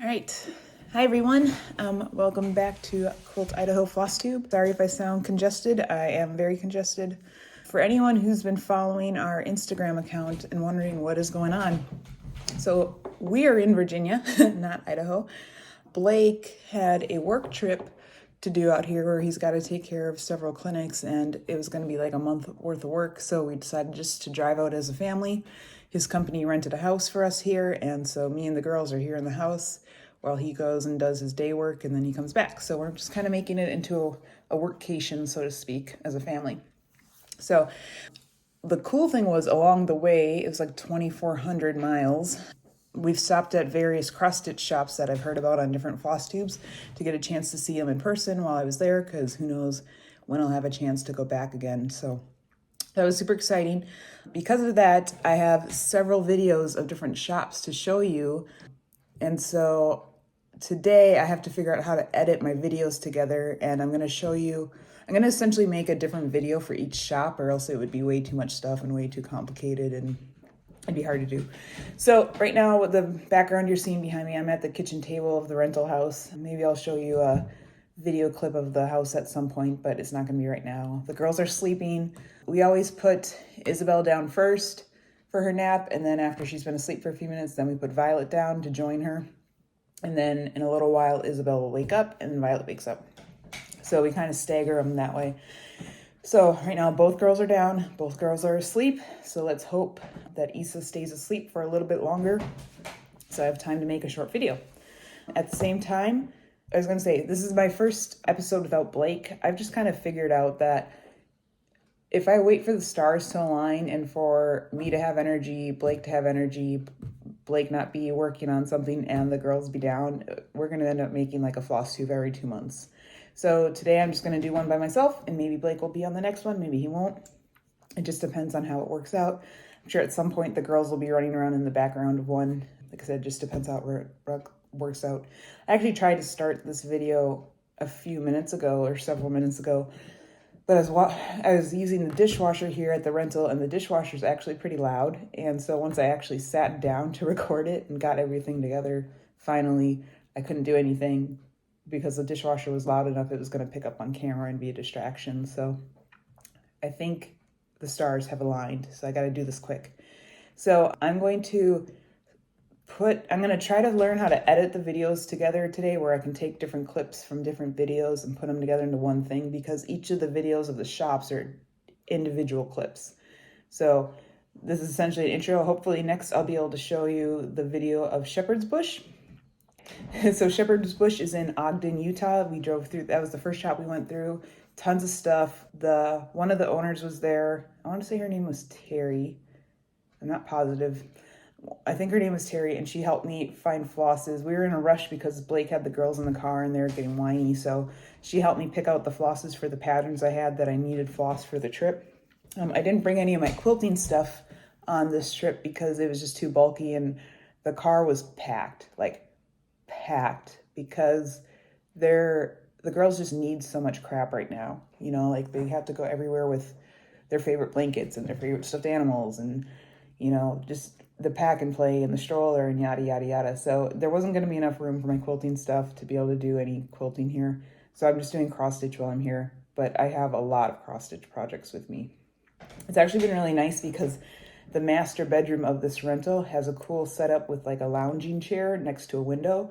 All right. Hi, everyone. Welcome back to Quilt Idaho Flosstube. Sorry if I sound congested. I am very congested. For anyone who's been following our Instagram account and wondering what is going on, so we are in Virginia, not Idaho. Blake had a work trip to do out here where he's got to take care of several clinics, and it was going to be like a month worth of work, so we decided just to drive out as a family. His company rented a house for us here, and so me and the girls are here in the house while he goes and does his day work, and then he comes back. So we're just kind of making it into a workcation, so to speak, as a family. So the cool thing was along the way, it was like 2,400 miles. We've stopped at various cross-stitch shops that I've heard about on different floss tubes to get a chance to see them in person while I was there, because who knows when I'll have a chance to go back again. So that was super exciting. Because of that, I have several videos of different shops to show you. And so today I have to figure out how to edit my videos together, and I'm going to essentially make a different video for each shop, or else it would be way too much stuff and way too complicated and it'd be hard to do. So right now, with the background you're seeing behind me, I'm at the kitchen table of the rental house. Maybe I'll show you a video clip of the house at some point, but it's not going to be right now. The girls are sleeping. We always put Isabel down first for her nap, and then after she's been asleep for a few minutes, then we put Violet down to join her. And then in a little while, Isabel will wake up and Violet wakes up. So we kind of stagger them that way. So right now, both girls are down, both girls are asleep. So let's hope that Issa stays asleep for a little bit longer, so I have time to make a short video. At the same time, I was gonna say, this is my first episode without Blake. I've just kind of figured out that if I wait for the stars to align and for me to have energy, Blake to have energy, Blake not be working on something, and the girls be down, we're gonna end up making like a floss tube every 2 months. So today I'm just going to do one by myself, and maybe Blake will be on the next one. Maybe he won't. It just depends on how it works out. I'm sure at some point the girls will be running around in the background of one. Like I said, it just depends how it works out. I actually tried to start this video a few minutes ago or several minutes ago, but I was using the dishwasher here at the rental, and the dishwasher is actually pretty loud. And so once I actually sat down to record it and got everything together, finally, I couldn't do anything because the dishwasher was loud enough it was going to pick up on camera and be a distraction. So I think the stars have aligned, so I got to do this quick. So I'm going to try to learn how to edit the videos together today, where I can take different clips from different videos and put them together into one thing, because each of the videos of the shops are individual clips. So this is essentially an intro. Hopefully next I'll be able to show you the video of Shepards Bush. So Shepards Bush is in Ogden, Utah. We drove through, that was the first shop we went through. Tons of stuff. One of the owners was there. I want to say her name was Terry. I'm not positive. I think her name was Terry, and she helped me find flosses. We were in a rush because Blake had the girls in the car and they were getting whiny, so she helped me pick out the flosses for the patterns I had that I needed floss for the trip. I didn't bring any of my quilting stuff on this trip because it was just too bulky, and the car was packed, because the girls just need so much crap right now. You know, like they have to go everywhere with their favorite blankets and their favorite stuffed animals, and, you know, just the pack and play and the stroller and yada, yada, yada. So there wasn't going to be enough room for my quilting stuff to be able to do any quilting here. So I'm just doing cross stitch while I'm here, but I have a lot of cross stitch projects with me. It's actually been really nice because the master bedroom of this rental has a cool setup with like a lounging chair next to a window.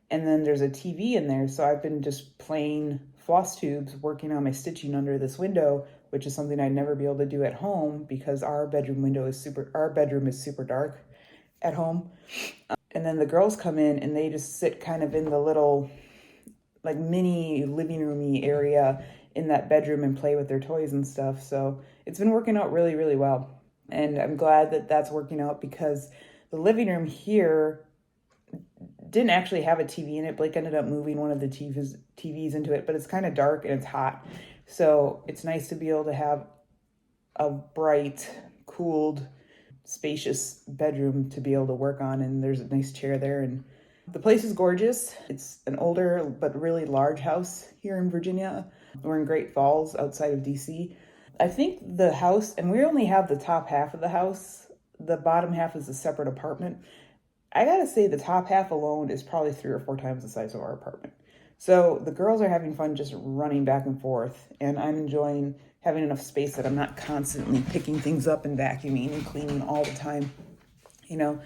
And then there's a TV in there. So I've been just playing floss tubes, working on my stitching under this window, which is something I'd never be able to do at home because our bedroom is super dark at home. And then the girls come in and they just sit kind of in the little like mini living roomy area in that bedroom and play with their toys and stuff. So it's been working out really, really well. And I'm glad that that's working out because the living room here didn't actually have a TV in it. Blake ended up moving one of the TVs into it, but it's kind of dark and it's hot. So it's nice to be able to have a bright, cooled, spacious bedroom to be able to work on. And there's a nice chair there. And the place is gorgeous. It's an older but really large house here in Virginia. We're in Great Falls outside of DC. I think the house, and we only have the top half of the house. The bottom half is a separate apartment. I gotta say the top half alone is probably 3 or 4 times the size of our apartment. So the girls are having fun just running back and forth, and I'm enjoying having enough space that I'm not constantly picking things up and vacuuming and cleaning all the time. You know,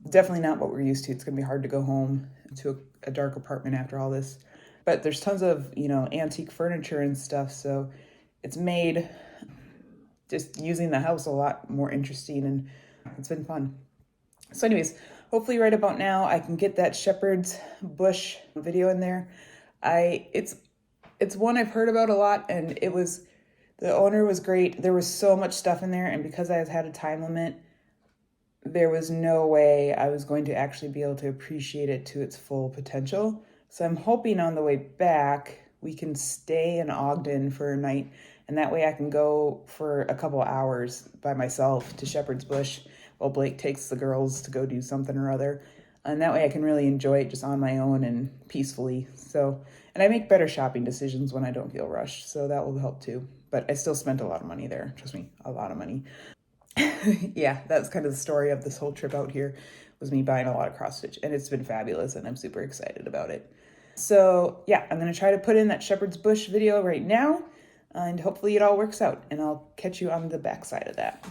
definitely not what we're used to. It's gonna be hard to go home to a dark apartment after all this. But there's tons of, antique furniture and stuff, so it's made just using the house a lot more interesting, and it's been fun. So anyways, hopefully right about now I can get that Shepards Bush video in there. It's one I've heard about a lot, and the owner was great. There was so much stuff in there, and because I had a time limit, there was no way I was going to actually be able to appreciate it to its full potential. So I'm hoping on the way back we can stay in Ogden for a night, and that way I can go for a couple hours by myself to Shepards Bush while Blake takes the girls to go do something or other. And that way I can really enjoy it just on my own and peacefully. So, and I make better shopping decisions when I don't feel rushed, so that will help too. But I still spent a lot of money there. Trust me, a lot of money. Yeah, that's kind of the story of this whole trip out here, was me buying a lot of cross stitch, and it's been fabulous, and I'm super excited about it. So yeah, I'm gonna try to put in that Shepherd's Bush video right now, and hopefully it all works out, and I'll catch you on the backside of that.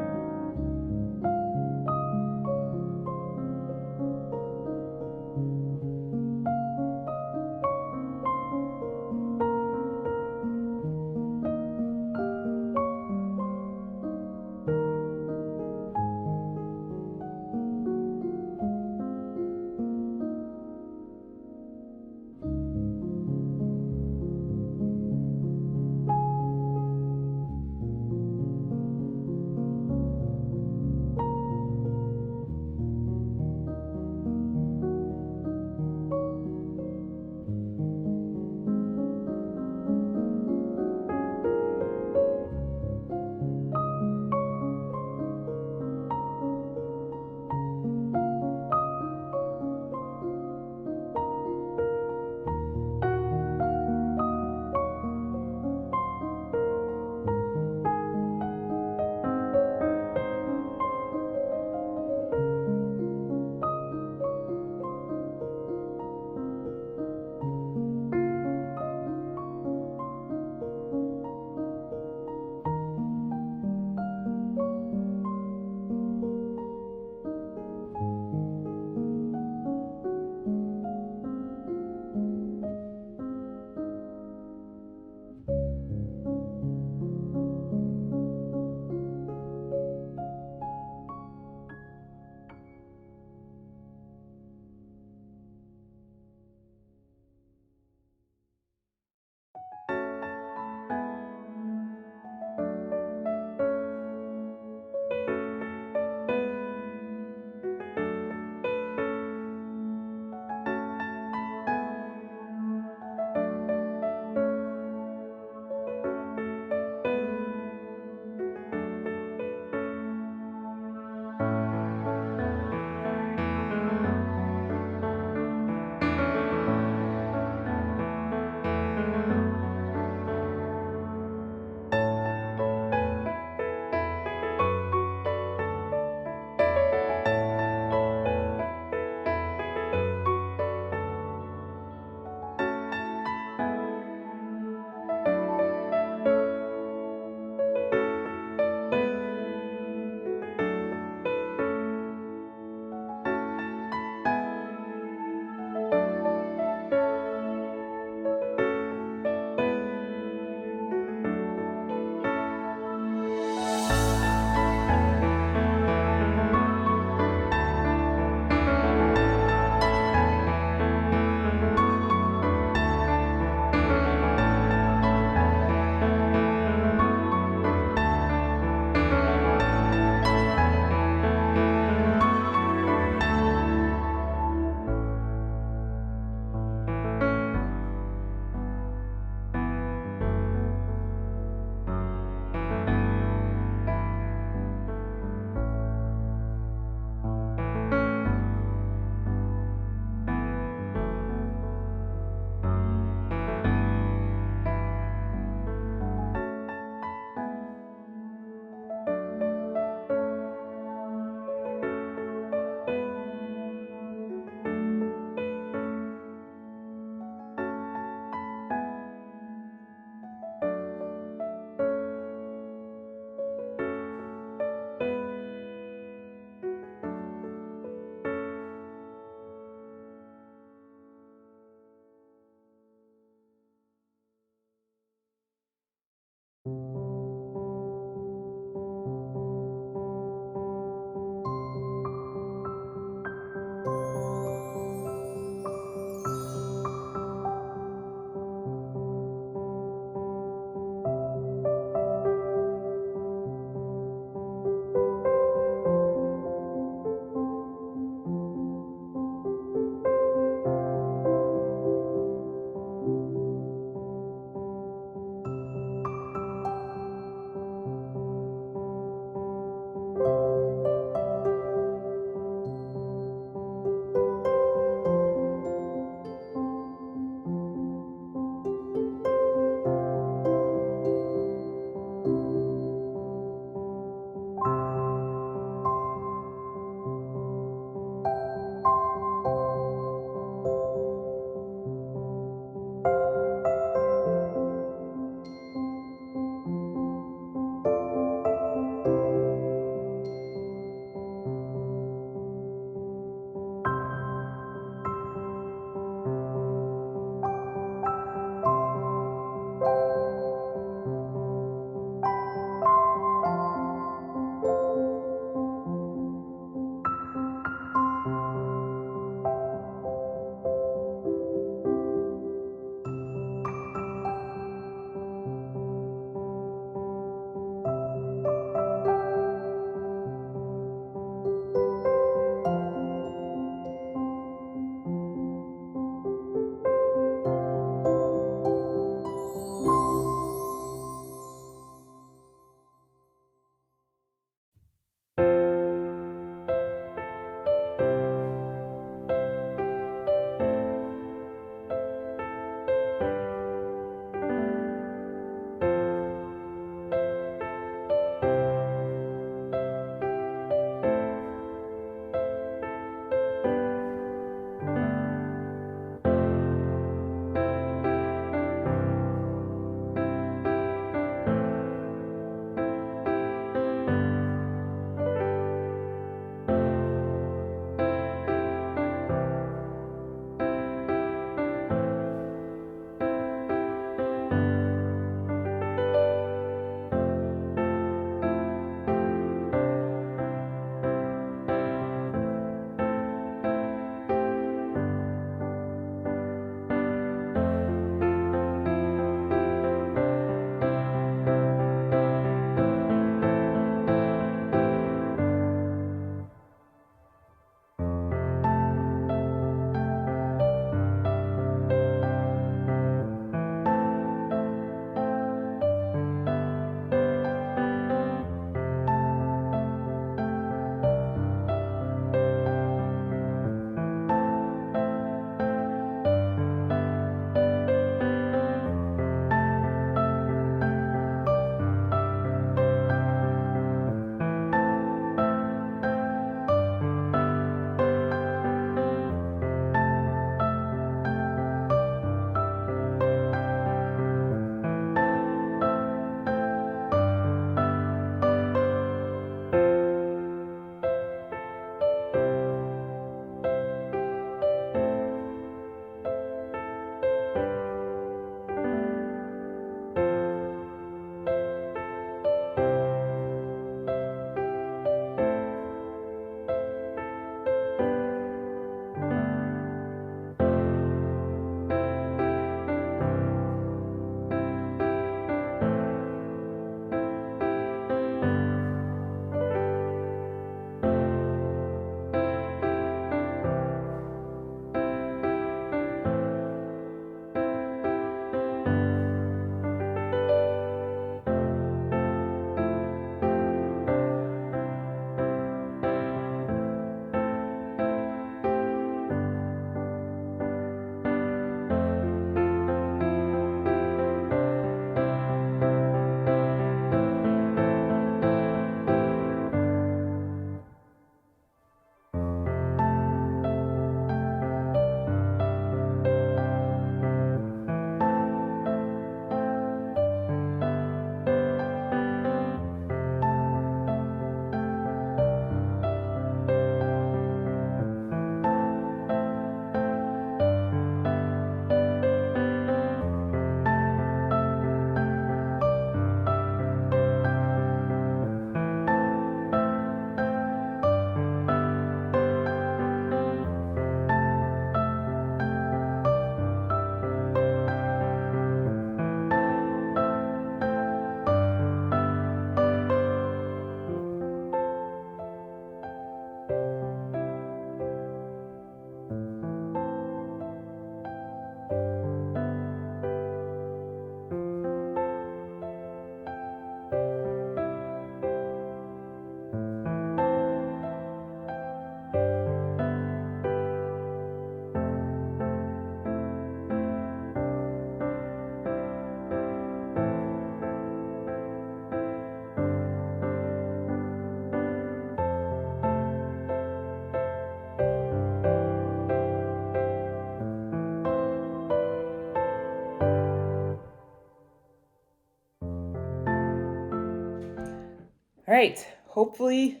All right, hopefully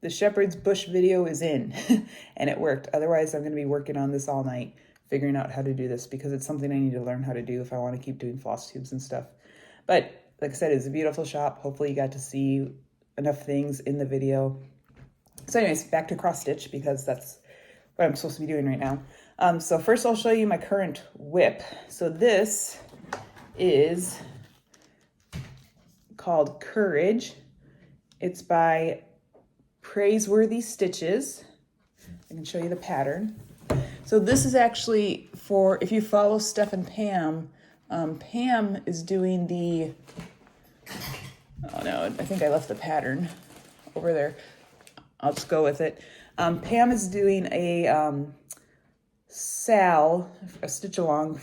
the Shepards Bush video is in and it worked. Otherwise, I'm going to be working on this all night, figuring out how to do this because it's something I need to learn how to do if I want to keep doing floss tubes and stuff. But like I said, it's a beautiful shop. Hopefully you got to see enough things in the video. So anyways, back to cross stitch because that's what I'm supposed to be doing right now. So first I'll show you my current whip. So this is called Courage. It's by Praiseworthy Stitches. I can show you the pattern. So this is actually for, if you follow Steph and Pam, Pam is doing the, oh no, I think I left the pattern over there. I'll just go with it. Pam is doing a SAL, a stitch along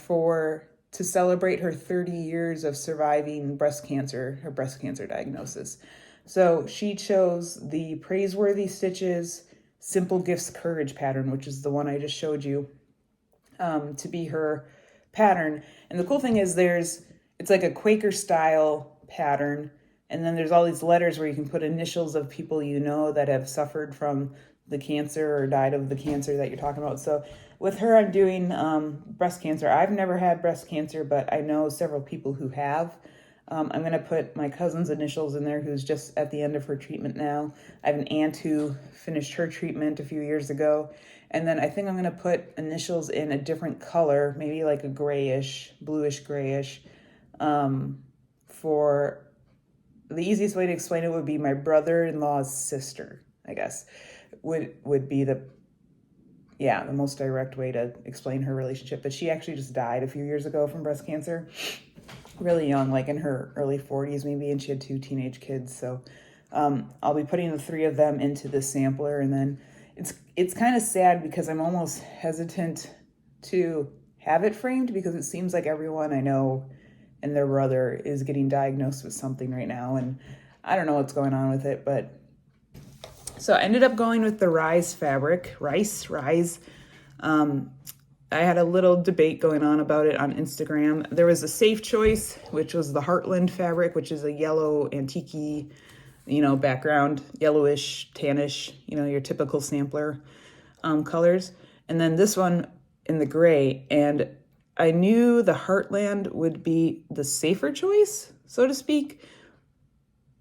to celebrate her 30 years of surviving breast cancer, her breast cancer diagnosis. So she chose the Praiseworthy Stitches Simple Gifts Courage pattern, which is the one I just showed you, to be her pattern. And the cool thing is it's like a Quaker style pattern. And then there's all these letters where you can put initials of people you know that have suffered from the cancer or died of the cancer that you're talking about. So with her, I'm doing breast cancer. I've never had breast cancer, but I know several people who have. I'm going to put my cousin's initials in there, who's just at the end of her treatment now. I have an aunt who finished her treatment a few years ago. And then I think I'm going to put initials in a different color, maybe like a grayish, bluish grayish. For the easiest way to explain it would be my brother-in-law's sister, I guess, would be the most direct way to explain her relationship. But she actually just died a few years ago from breast cancer. Really young, like in her early 40s maybe, and she had 2 teenage kids. So I'll be putting the 3 of them into this sampler, and then it's kind of sad because I'm almost hesitant to have it framed because it seems like everyone I know and their brother is getting diagnosed with something right now, and I don't know what's going on with it. But so I ended up going with the Rise fabric, Rise. I had a little debate going on about it on Instagram. There was a safe choice, which was the Heartland fabric, which is a yellow antique-y, background, yellowish, tannish, your typical sampler colors. And then this one in the gray. And I knew the Heartland would be the safer choice, so to speak,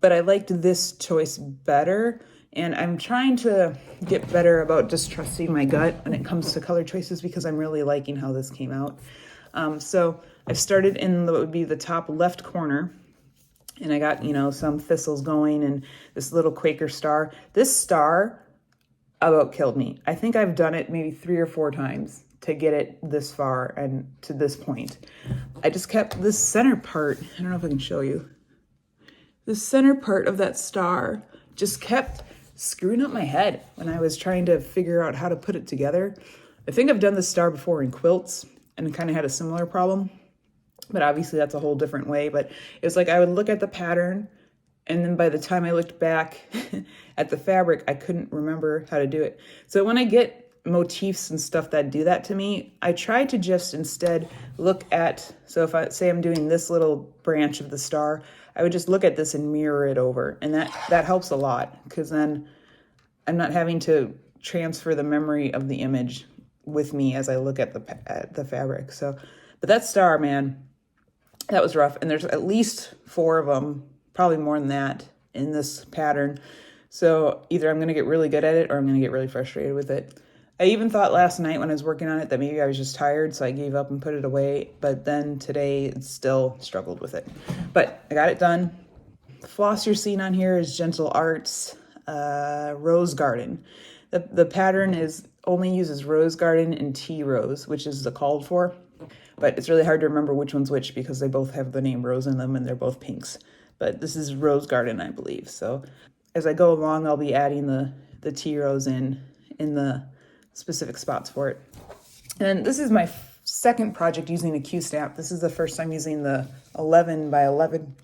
but I liked this choice better. And I'm trying to get better about just trusting my gut when it comes to color choices because I'm really liking how this came out. So I started in what would be the top left corner, and I got, some thistles going and this little Quaker star. This star about killed me. I think I've done it maybe 3 or 4 times to get it this far and to this point. I just kept this center part. I don't know if I can show you. The center part of that star just kept screwing up my head when I was trying to figure out how to put it together. I think I've done this star before in quilts and kind of had a similar problem, but obviously that's a whole different way. But it was like I would look at the pattern, and then by the time I looked back at the fabric, I couldn't remember how to do it. So when I get motifs and stuff that do that to me, I try to just instead look at, so if I say I'm doing this little branch of the star, I would just look at this and mirror it over. And that helps a lot because then I'm not having to transfer the memory of the image with me as I look at the fabric. So, but that star, man, that was rough. And there's at least 4 of them, probably more than that in this pattern. So either I'm going to get really good at it or I'm going to get really frustrated with it. I even thought last night when I was working on it that maybe I was just tired, so I gave up and put it away. But then today, it still struggled with it. But I got it done. The floss you're seeing on here is Gentle Arts Rose Garden. The pattern only uses Rose Garden and Tea Rose, which is the called for. But it's really hard to remember which one's which because they both have the name Rose in them and they're both pinks. But this is Rose Garden, I believe. So as I go along, I'll be adding the Tea Rose in the specific spots for it. And this is my second project using a Q-snap. This is the first time using the 11 by 11,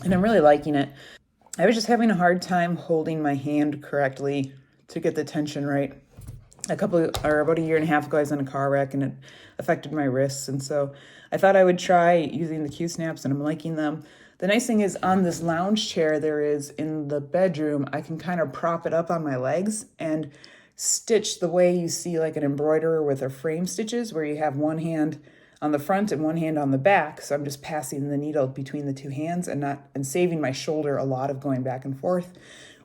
and I'm really liking it. I was just having a hard time holding my hand correctly to get the tension right. About a year and a half ago, I was in a car wreck and it affected my wrists, and so I thought I would try using the Q-snaps, and I'm liking them. The nice thing is on this lounge chair there is in the bedroom, I can kind of prop it up on my legs and stitch the way you see like an embroiderer with a frame stitches, where you have one hand on the front and one hand on the back. So I'm just passing the needle between the two hands and saving my shoulder a lot of going back and forth,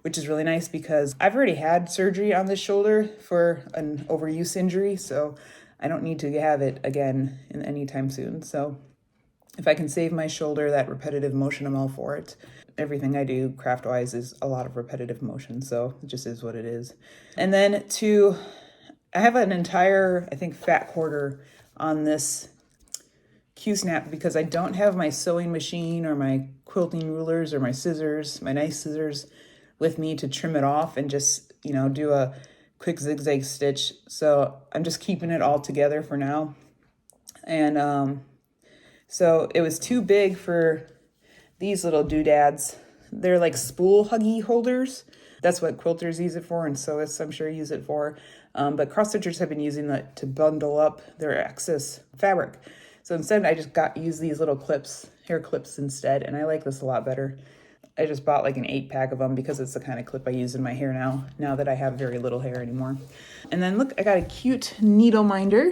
which is really nice because I've already had surgery on this shoulder for an overuse injury, so I don't need to have it again in anytime soon. So if I can save my shoulder that repetitive motion, I'm all for it. Everything I do craft-wise is a lot of repetitive motion, so it just is what it is. And then I have an entire, I think, fat quarter on this Q-snap because I don't have my sewing machine or my quilting rulers or my scissors, my nice scissors with me to trim it off and just, do a quick zigzag stitch. So I'm just keeping it all together for now. And so it was too big for these little doodads. They're like spool huggy holders. That's what quilters use it for, and sewists I'm sure use it for. But cross stitchers have been using that to bundle up their excess fabric. So instead I just use these little clips, hair clips instead, and I like this a lot better. I just bought like an 8-pack of them because it's the kind of clip I use in my hair now that I have very little hair anymore. And then look, I got a cute needle minder.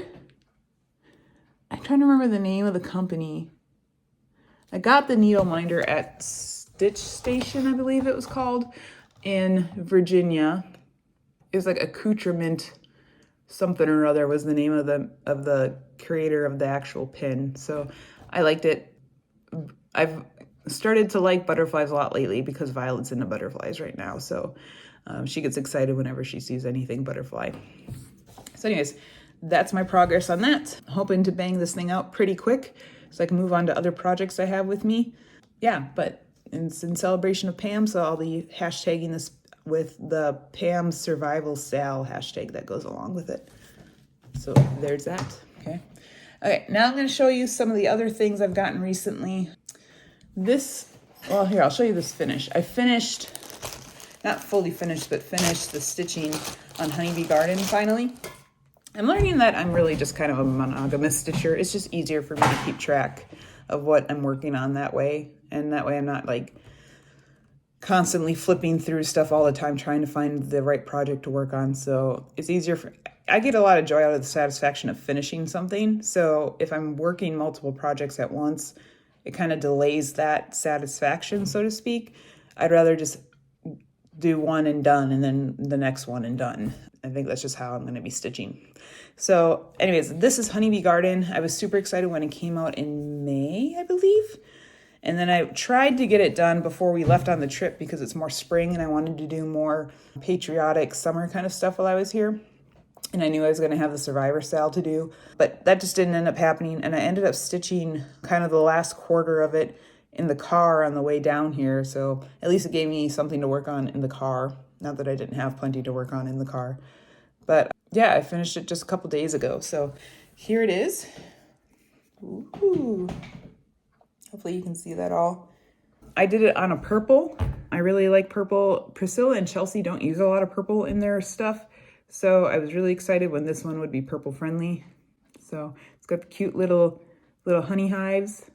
I'm trying to remember the name of the company. I got the needle minder at Stitch Station, I believe it was called, in Virginia. It was like accoutrement something or other was the name of the creator of the actual pin. So I liked it. I've started to like butterflies a lot lately because Violet's into butterflies right now. So she gets excited whenever she sees anything butterfly. So anyways, that's my progress on that. Hoping to bang this thing out pretty quick so I can move on to other projects I have with me. Yeah, but it's in celebration of Pam, so I'll be hashtagging this with the Pam Survival Sal hashtag that goes along with it. So there's that, okay? Okay, now I'm gonna show you some of the other things I've gotten recently. Here, I'll show you this finish. I finished, not fully finished, but finished the stitching on Honeybee Garden finally. I'm learning that I'm really just kind of a monogamous stitcher. It's just easier for me to keep track of what I'm working on that way. And that way I'm not like constantly flipping through stuff all the time trying to find the right project to work on. So it's easier I get a lot of joy out of the satisfaction of finishing something. So if I'm working multiple projects at once, it kind of delays that satisfaction, so to speak. I'd rather just do one and done and then the next one and done. I think that's just how I'm going to be stitching. So anyways, this is Honeybee Garden. I was super excited when it came out in May, I believe. And then I tried to get it done before we left on the trip because it's more spring and I wanted to do more patriotic summer kind of stuff while I was here. And I knew I was going to have the Survivor Sal to do, but that just didn't end up happening. And I ended up stitching kind of the last quarter of it in the car on the way down here. So at least it gave me something to work on in the car. Not that I didn't have plenty to work on in the car. But yeah, I finished it just a couple days ago. So here it is. Ooh. Hopefully you can see that all. I did it on a purple. I really like purple. Priscilla and Chelsea don't use a lot of purple in their stuff. So I was really excited when this one would be purple friendly. So it's got the cute little honey hives.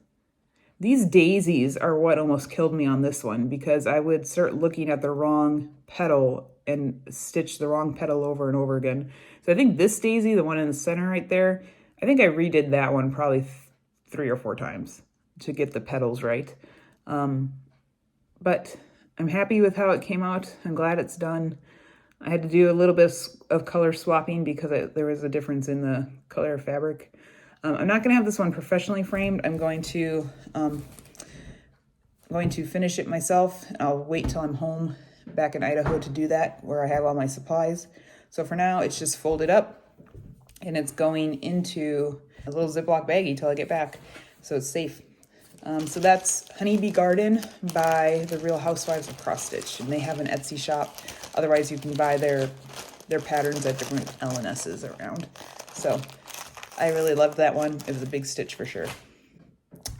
These daisies are what almost killed me on this one because I would start looking at the wrong petal and stitch the wrong petal over and over again. So I think this daisy, the one in the center right there, I think I redid that one probably 3 or 4 times to get the petals right. But I'm happy with how it came out. I'm glad it's done. I had to do a little bit of color swapping because there was a difference in the color of fabric. I'm not going to have this one professionally framed. I'm going to finish it myself. I'll wait till I'm home back in Idaho to do that, where I have all my supplies. So for now, it's just folded up and it's going into a little Ziploc baggie till I get back, so it's safe. So that's Honeybee Garden by the Real Housewives of Cross Stitch, and they have an Etsy shop. Otherwise, you can buy their patterns at different L&S's around. So I really loved that one. It was a big stitch for sure.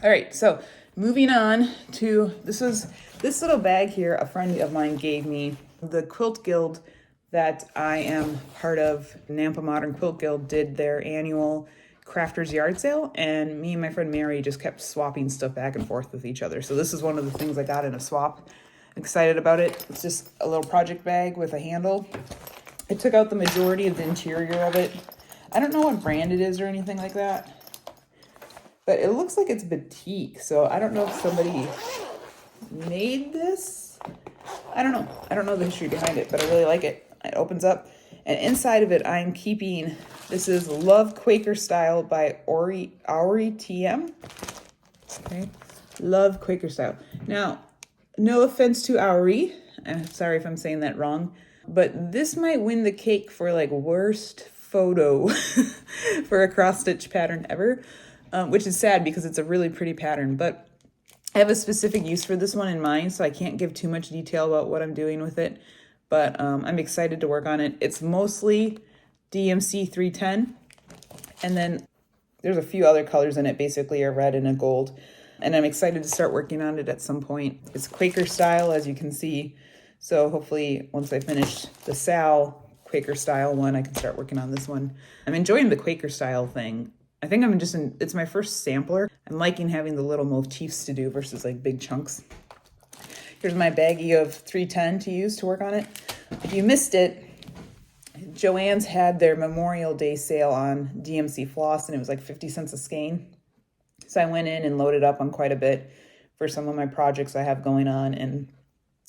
All right, so moving on to this little bag here. A friend of mine gave me. The Quilt Guild that I am part of, Nampa Modern Quilt Guild, did their annual crafters yard sale, and me and my friend Mary just kept swapping stuff back and forth with each other. So this is one of the things I got in a swap. Excited about it. It's just a little project bag with a handle. I took out the majority of the interior of it. I don't know what brand it is or anything like that, but it looks like it's batik. So I don't know if somebody made this. I don't know. I don't know the history behind it, but I really like it. It opens up, and inside of it, I'm keeping, this is Love Quaker Style by Ori TM. Okay. Love Quaker Style. Now, no offense to Auri. I'm sorry if I'm saying that wrong, but this might win the cake for like worst photo for a cross stitch pattern ever, which is sad because it's a really pretty pattern, but I have a specific use for this one in mind, so I can't give too much detail about what I'm doing with it, but I'm excited to work on it. It's mostly DMC 310, and then there's a few other colors in it, basically a red and a gold, and I'm excited to start working on it at some point. It's Quaker style, as you can see, so hopefully once I finish the Sal Quaker style one, I can start working on this one. I'm enjoying the Quaker style thing. I think it's my first sampler. I'm liking having the little motifs to do versus like big chunks. Here's my baggie of 310 to use to work on it. If you missed it, Joann's had their Memorial Day sale on DMC floss, and it was like 50 cents a skein. So I went in and loaded up on quite a bit for some of my projects I have going on, and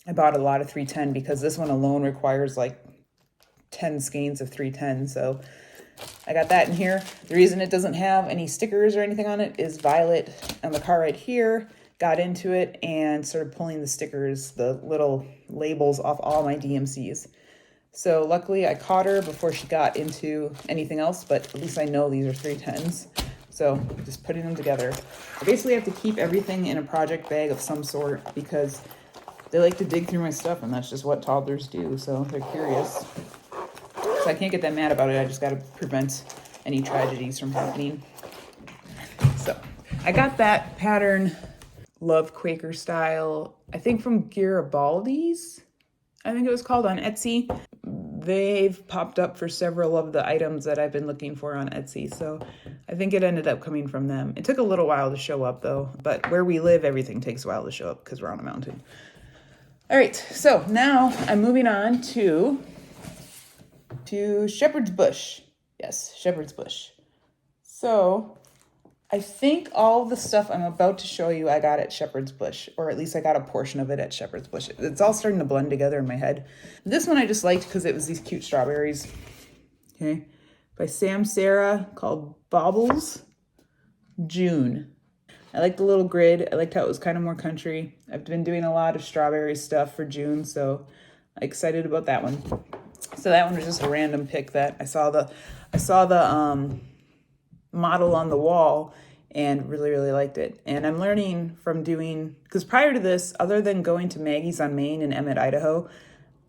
I bought a lot of 310 because this one alone requires like 10 skeins of 310. So I got that in here. The reason it doesn't have any stickers or anything on it is Violet on the car right here got into it and started pulling the stickers, the little labels off all my DMCs. So luckily I caught her before she got into anything else, but at least I know these are 310s. So just putting them together. I basically have to keep everything in a project bag of some sort because they like to dig through my stuff, and that's just what toddlers do. So they're curious. So I can't get that mad about it. I just got to prevent any tragedies from happening. So I got that pattern, Love Quaker Style, I think from Garibaldi's, I think it was called, on Etsy. They've popped up for several of the items that I've been looking for on Etsy. So I think it ended up coming from them. It took a little while to show up though, but where we live, everything takes a while to show up because we're on a mountain. All right, so now I'm moving on to Shepards Bush. Yes, Shepards Bush. So I think all the stuff I'm about to show you I got at Shepards Bush, or at least I got a portion of it at Shepards Bush. It's all starting to blend together in my head. This one I just liked because it was these cute strawberries. Okay, by Sam Sarah, called Baubles June. I like the little grid. I liked how it was kind of more country. I've been doing a lot of strawberry stuff for June, so I'm excited about that one. So that one was just a random pick that I saw the model on the wall and really liked it. And I'm learning from doing, because prior to this, other than going to Maggie's on Main and Emmett, Idaho,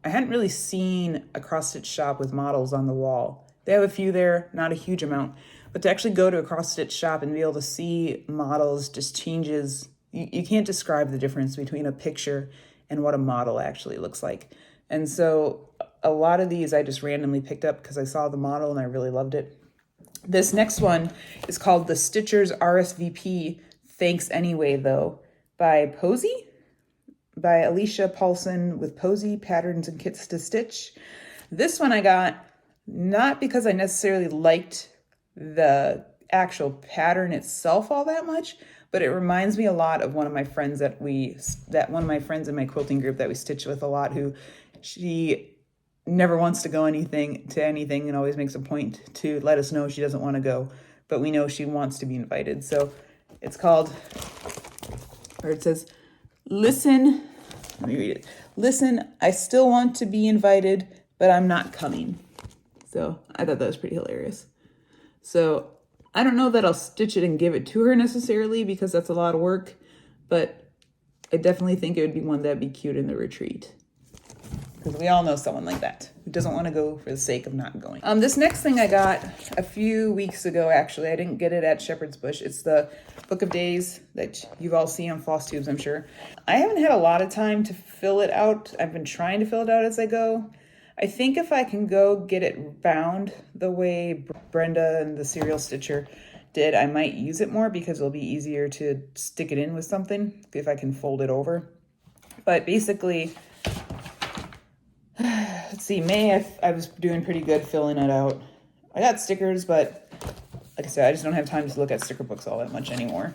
I hadn't really seen a cross-stitch shop with models on the wall. They have a few there, not a huge amount, but to actually go to a cross-stitch shop and be able to see models just changes. You can't describe the difference between a picture and what a model actually looks like. And so a lot of these I just randomly picked up because I saw the model and I really loved it. This next one is called The Stitcher's RSVP Thanks Anyway Though by Posey, by Alicia Paulson with Posey Patterns and Kits to Stitch. This one I got not because I necessarily liked the actual pattern itself all that much, but it reminds me a lot of one of my friends one of my friends in my quilting group that we stitch with a lot, who she never wants to go anything and always makes a point to let us know she doesn't want to go, but we know she wants to be invited. So it's called, or it says, listen, let me read it. Listen, I still want to be invited, but I'm not coming. So I thought that was pretty hilarious. So I don't know that I'll stitch it and give it to her necessarily because that's a lot of work, but I definitely think it would be one that'd be cute in the retreat. Because we all know someone like that who doesn't want to go for the sake of not going. This next thing I got a few weeks ago, actually. I didn't get it at Shepards Bush. It's the Book of Days that you've all seen on Flosstubes, I'm sure. I haven't had a lot of time to fill it out. I've been trying to fill it out as I go. I think if I can go get it bound the way Brenda and the Serial Stitcher did, I might use it more because it'll be easier to stick it in with something if I can fold it over. But basically, let's see, May, I was doing pretty good filling it out. I got stickers, but like I said, I just don't have time to look at sticker books all that much anymore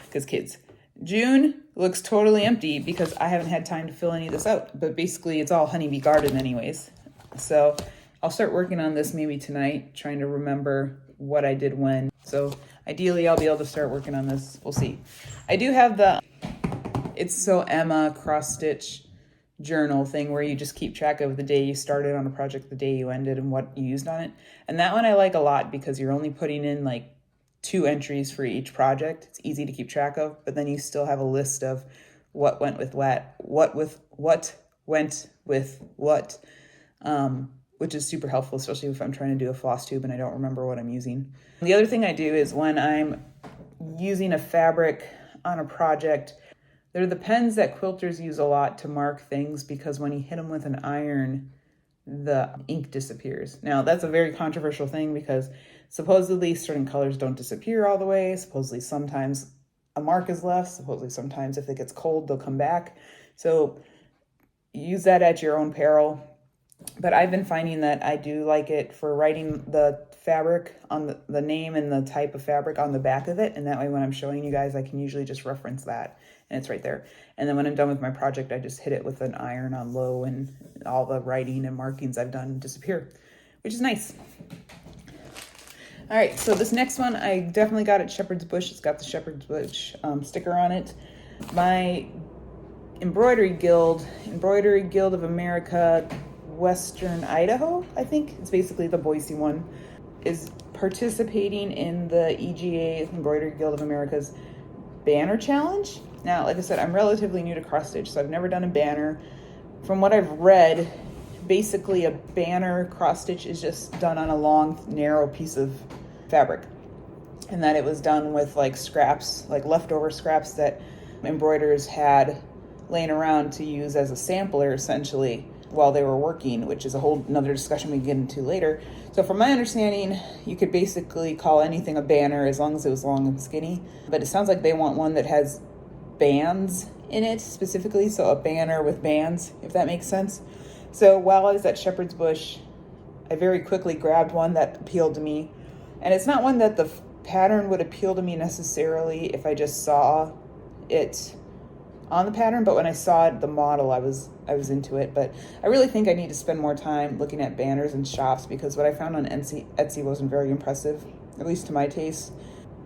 because kids. June looks totally empty because I haven't had time to fill any of this out, but basically it's all Honeybee Garden anyways. So I'll start working on this maybe tonight, trying to remember what I did when. So ideally I'll be able to start working on this. We'll see. I do have the It's So Emma cross stitch journal thing where you just keep track of the day you started on a project, the day you ended, and what you used on it. And that one I like a lot because you're only putting in like 2 entries for each project. It's easy to keep track of, but then you still have a list of what went with what went with what, which is super helpful, especially if I'm trying to do a floss tube and I don't remember what I'm using. The other thing I do is when I'm using a fabric on a project, they're the pens that quilters use a lot to mark things because when you hit them with an iron, the ink disappears. Now, that's a very controversial thing because supposedly certain colors don't disappear all the way. Supposedly sometimes a mark is left. Supposedly sometimes if it gets cold, they'll come back. So use that at your own peril. But I've been finding that I do like it for writing the fabric on the name and the type of fabric on the back of it. And that way when I'm showing you guys, I can usually just reference that and it's right there. And then when I'm done with my project, I just hit it with an iron on low and all the writing and markings I've done disappear, which is nice. All right, so this next one I definitely got at Shepards Bush. It's got the Shepards Bush sticker on it. My Embroidery Guild of America, Western Idaho, I think. It's basically the Boise one, is participating in the EGA, Embroidery Guild of America's banner challenge. Now, like I said, I'm relatively new to cross stitch, so I've never done a banner. From what I've read, basically a banner cross stitch is just done on a long, narrow piece of fabric. And that it was done with like scraps, like leftover scraps that embroiderers had laying around to use as a sampler, essentially, while they were working, which is a whole another discussion we can get into later. So from my understanding, you could basically call anything a banner as long as it was long and skinny. But it sounds like they want one that has bands in it specifically, so a banner with bands, if that makes sense. So while I was at Shepards Bush, I very quickly grabbed one that appealed to me. And it's not one that the pattern would appeal to me necessarily if I just saw it on the pattern, but when I saw it, the model, I was into it. But I really think I need to spend more time looking at banners and shops because what I found on Etsy wasn't very impressive, at least to my taste.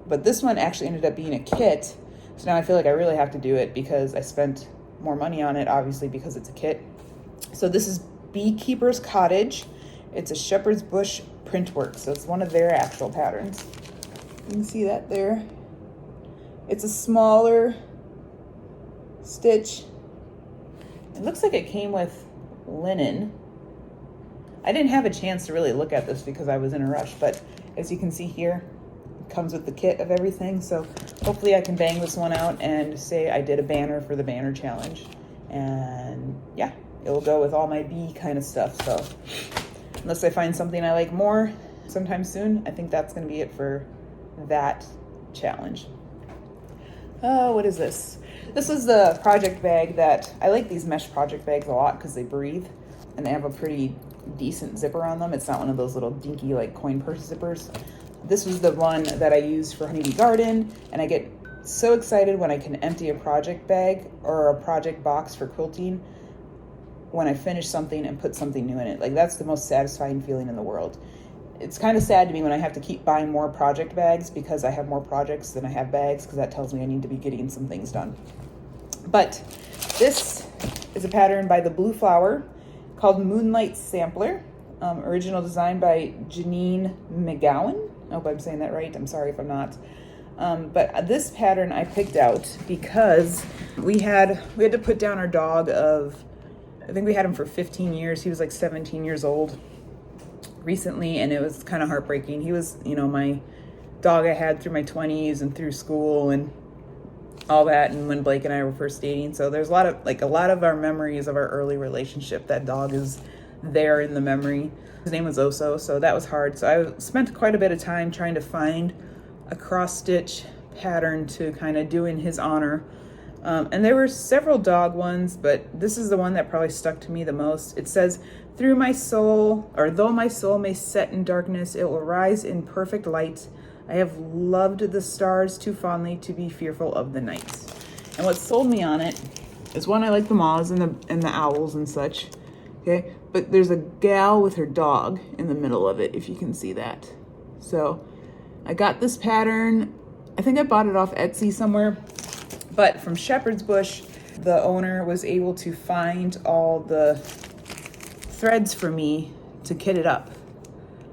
But this one actually ended up being a kit, so now I feel like I really have to do it because I spent more money on it, obviously, because it's a kit. So this is Beekeeper's Cottage. It's a Shepards Bush print work, so it's one of their actual patterns. You can see that there. It's a smaller stitch. It looks like it came with linen. I didn't have a chance to really look at this because I was in a rush, but as you can see here, it comes with the kit of everything. So hopefully I can bang this one out and say I did a banner for the banner challenge. And yeah, it'll go with all my bee kind of stuff. So unless I find something I like more sometime soon, I think that's going to be it for that challenge. Oh, what is this? This is the project bag that, I like these mesh project bags a lot because they breathe and they have a pretty decent zipper on them. It's not one of those little dinky like coin purse zippers. This was the one that I used for Honeybee Garden, and I get so excited when I can empty a project bag or a project box for quilting when I finish something and put something new in it. Like, that's the most satisfying feeling in the world. It's kind of sad to me when I have to keep buying more project bags because I have more projects than I have bags, because that tells me I need to be getting some things done. But this is a pattern by the Blue Flower called Moonlight Sampler. Original design by Janine McGowan. I hope I'm saying that right. I'm sorry if I'm not. But this pattern I picked out because we had to put down our dog of, I think we had him for 15 years. He was like 17 years old recently, and it was kind of heartbreaking. He was, my dog I had through my 20s and through school and all that, and when Blake and I were first dating. So there's a lot of our memories of our early relationship. That dog is there in the memory. His name was Oso, so that was hard. So I spent quite a bit of time trying to find a cross stitch pattern to kind of do in his honor. And there were several dog ones, but this is the one that probably stuck to me the most. It says, through my soul, or though my soul may set in darkness, it will rise in perfect light. I have loved the stars too fondly to be fearful of the night. And what sold me on it is, one, I like the moths and the owls and such. Okay, but there's a gal with her dog in the middle of it, if you can see that. So I got this pattern. I think I bought it off Etsy somewhere, but from Shepards Bush, the owner was able to find all the threads for me to kit it up.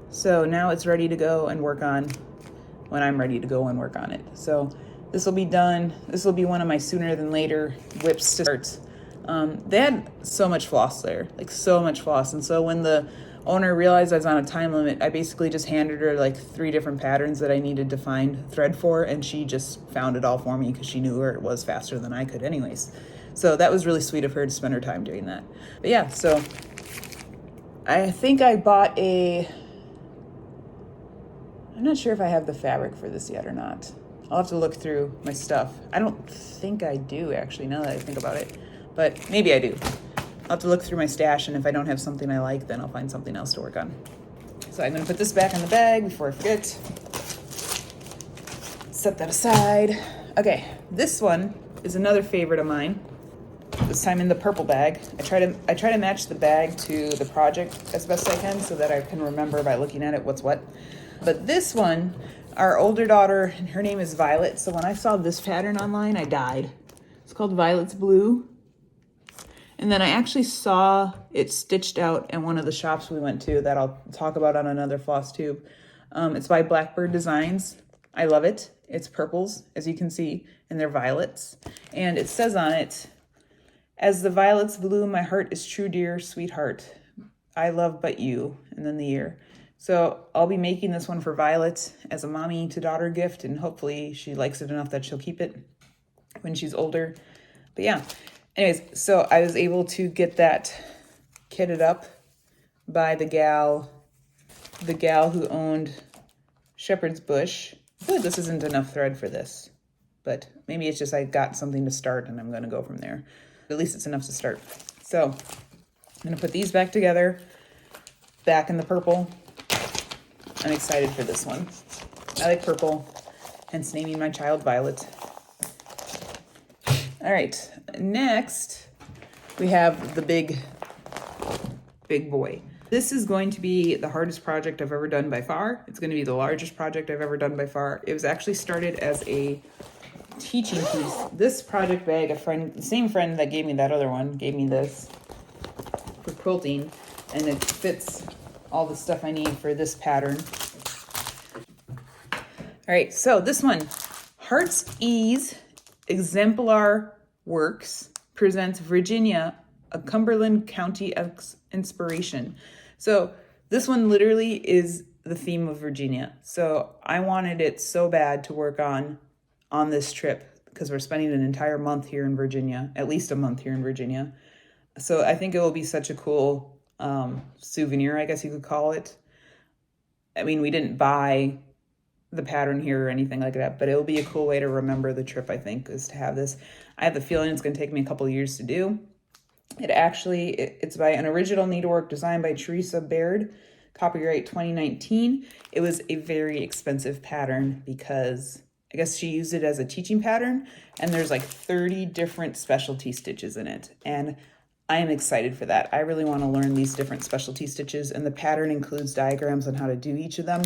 So now it's ready to go and work on when I'm ready to go and work on it. So this will be done. This will be one of my sooner than later whips to start. They had so much floss there, like so much floss. And so when the owner realized I was on a time limit, I basically just handed her like 3 different patterns that I needed to find thread for, and she just found it all for me because she knew where it was faster than I could anyways. So that was really sweet of her to spend her time doing that. But yeah, so I think I bought I'm not sure if I have the fabric for this yet or not. I'll have to look through my stuff. I don't think I do, actually, now that I think about it, but maybe I do. I'll have to look through my stash, and if I don't have something I like, then I'll find something else to work on. So I'm gonna put this back in the bag before I forget. Set that aside. Okay, this one is another favorite of mine. This time in the purple bag. I try to match the bag to the project as best I can so that I can remember by looking at it what's what. But this one, our older daughter, her name is Violet, so when I saw this pattern online, I died. It's called Violet's Blue. And then I actually saw it stitched out at one of the shops we went to that I'll talk about on another Flosstube. It's by Blackbird Designs. I love it. It's purples, as you can see, and they're violets. And it says on it, as the violets bloom, my heart is true, dear sweetheart. I love but you, and then the year. So I'll be making this one for Violet as a mommy to daughter gift, and hopefully she likes it enough that she'll keep it when she's older. But yeah, anyways, so I was able to get that kitted up by the gal who owned Shepards Bush. I feel like this isn't enough thread for this, but maybe it's just I got something to start and I'm going to go from there. At least it's enough to start. So I'm going to put these back together, back in the purple. I'm excited for this one. I like purple, hence naming my child Violet. All right, next we have the big boy. This is going to be the hardest project I've ever done by far. It's going to be the largest project I've ever done by far. It was actually started as a teaching piece. This project bag, the same friend that gave me that other one, gave me this for quilting, and it fits all the stuff I need for this pattern. All right, so this one, Heart's Ease Exemplar Works presents Virginia, a Cumberland County inspiration. So this one literally is the theme of Virginia. So I wanted it so bad to work on this trip because we're spending an entire month here in Virginia, at least a month here in Virginia. So I think it will be such a cool souvenir, I guess you could call it. I mean, we didn't buy the pattern here or anything like that, but it'll be a cool way to remember the trip, I think, is to have this. I have the feeling it's going to take me a couple years to do. It's by an original needlework designed by Teresa Baird, copyright 2019. It was a very expensive pattern because I guess she used it as a teaching pattern, and there's like 30 different specialty stitches in it. And I am excited for that. I really want to learn these different specialty stitches, and the pattern includes diagrams on how to do each of them.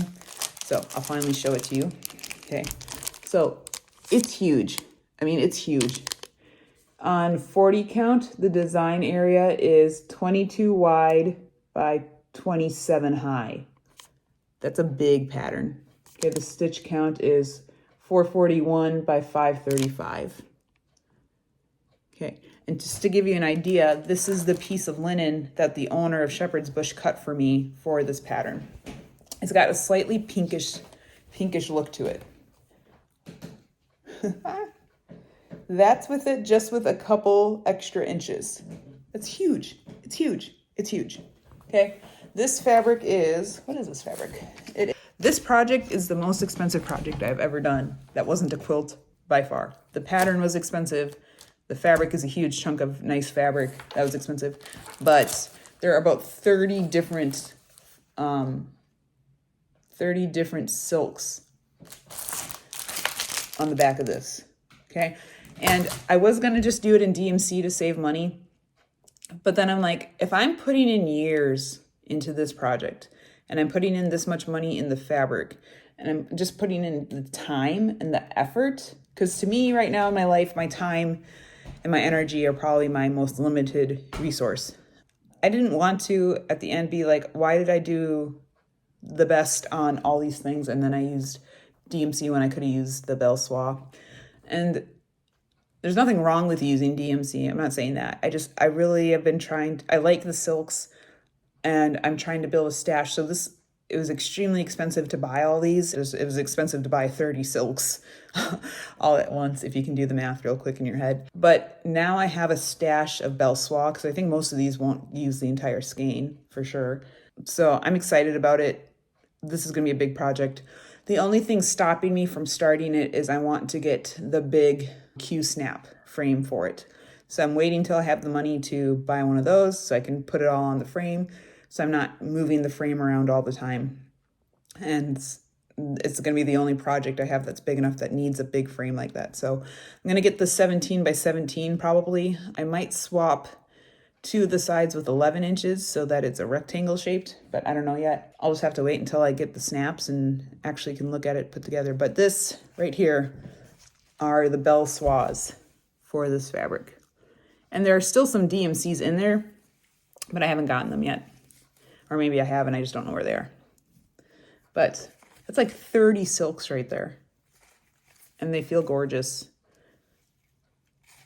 So I'll finally show it to you. Okay, so it's huge. I mean, it's huge. On 40 count, the design area is 22 wide by 27 high. That's a big pattern. Okay, the stitch count is 441 by 535. Okay, and just to give you an idea, this is the piece of linen that the owner of Shepards Bush cut for me for this pattern. It's got a slightly pinkish look to it. That's with it, just with a couple extra inches. It's huge. It's huge. It's huge. Okay. This fabric is, what is this fabric? This project is the most expensive project I've ever done that wasn't a quilt by far. The pattern was expensive. The fabric is a huge chunk of nice fabric. That was expensive. But there are about 30 different silks on the back of this, okay? And I was gonna just do it in DMC to save money, but then I'm like, if I'm putting in years into this project and I'm putting in this much money in the fabric and I'm just putting in the time and the effort, because to me right now in my life, my time and my energy are probably my most limited resource. I didn't want to at the end be like, why did I do the best on all these things and then I used DMC when I could have used the Belle Soie? And there's nothing wrong with using DMC. I'm not saying that. I really have been I like the silks and I'm trying to build a stash. So it was extremely expensive to buy all these. It was expensive to buy 30 silks all at once, if you can do the math real quick in your head. But now I have a stash of Belle Soie, because I think most of these won't use the entire skein for sure. So I'm excited about it. This is gonna be a big project. The only thing stopping me from starting it is I want to get the big Q-snap frame for it. So I'm waiting till I have the money to buy one of those so I can put it all on the frame. So I'm not moving the frame around all the time. And it's going to be the only project I have that's big enough that needs a big frame like that. So I'm going to get the 17 by 17 probably. I might swap two of the sides with 11 inches so that it's a rectangle shaped, but I don't know yet. I'll just have to wait until I get the snaps and actually can look at it put together. But this right here are the Belle Soies for this fabric. And there are still some DMCs in there, but I haven't gotten them yet. Or maybe I have and I just don't know where they are. But that's like 30 silks right there. And they feel gorgeous.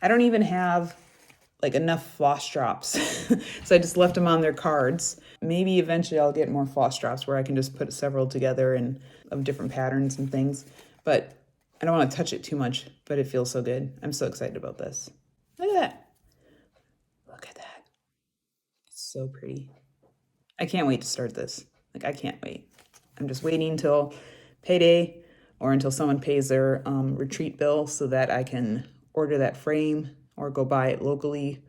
I don't even have like enough floss drops. So I just left them on their cards. Maybe eventually I'll get more floss drops where I can just put several together and of different patterns and things. But I don't want to touch it too much, but it feels so good. I'm so excited about this. Look at that. Look at that. It's so pretty. I can't wait to start this. Like, I can't wait. I'm just waiting until payday or until someone pays their retreat bill so that I can order that frame or go buy it locally.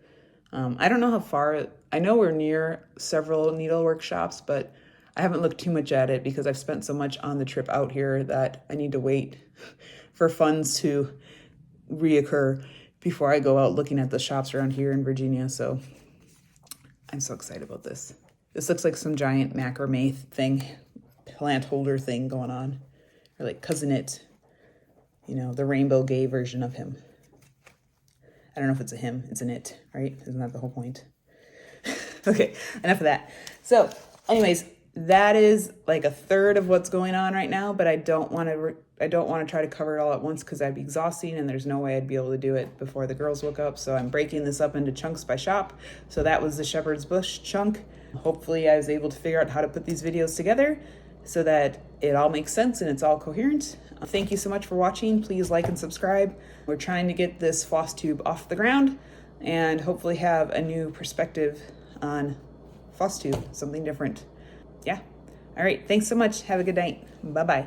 I don't know how far. I know we're near several needlework shops, but I haven't looked too much at it because I've spent so much on the trip out here that I need to wait for funds to reoccur before I go out looking at the shops around here in Virginia. So I'm so excited about this. This looks like some giant macrame thing, plant holder thing going on. Or like Cousin It, you know, the rainbow gay version of him. I don't know if it's a him, it's an it, right? Isn't that the whole point? Okay, enough of that. So anyways, that is like a third of what's going on right now, but I don't want to try to cover it all at once because that'd be exhausting and there's no way I'd be able to do it before the girls woke up. So I'm breaking this up into chunks by shop. So that was the Shepards Bush chunk. Hopefully I was able to figure out how to put these videos together so that it all makes sense and it's all coherent. Thank you so much for watching. Please like and subscribe. We're trying to get this Flosstube off the ground and hopefully have a new perspective on Flosstube, something different. Yeah. All right. Thanks so much. Have a good night. Bye-bye.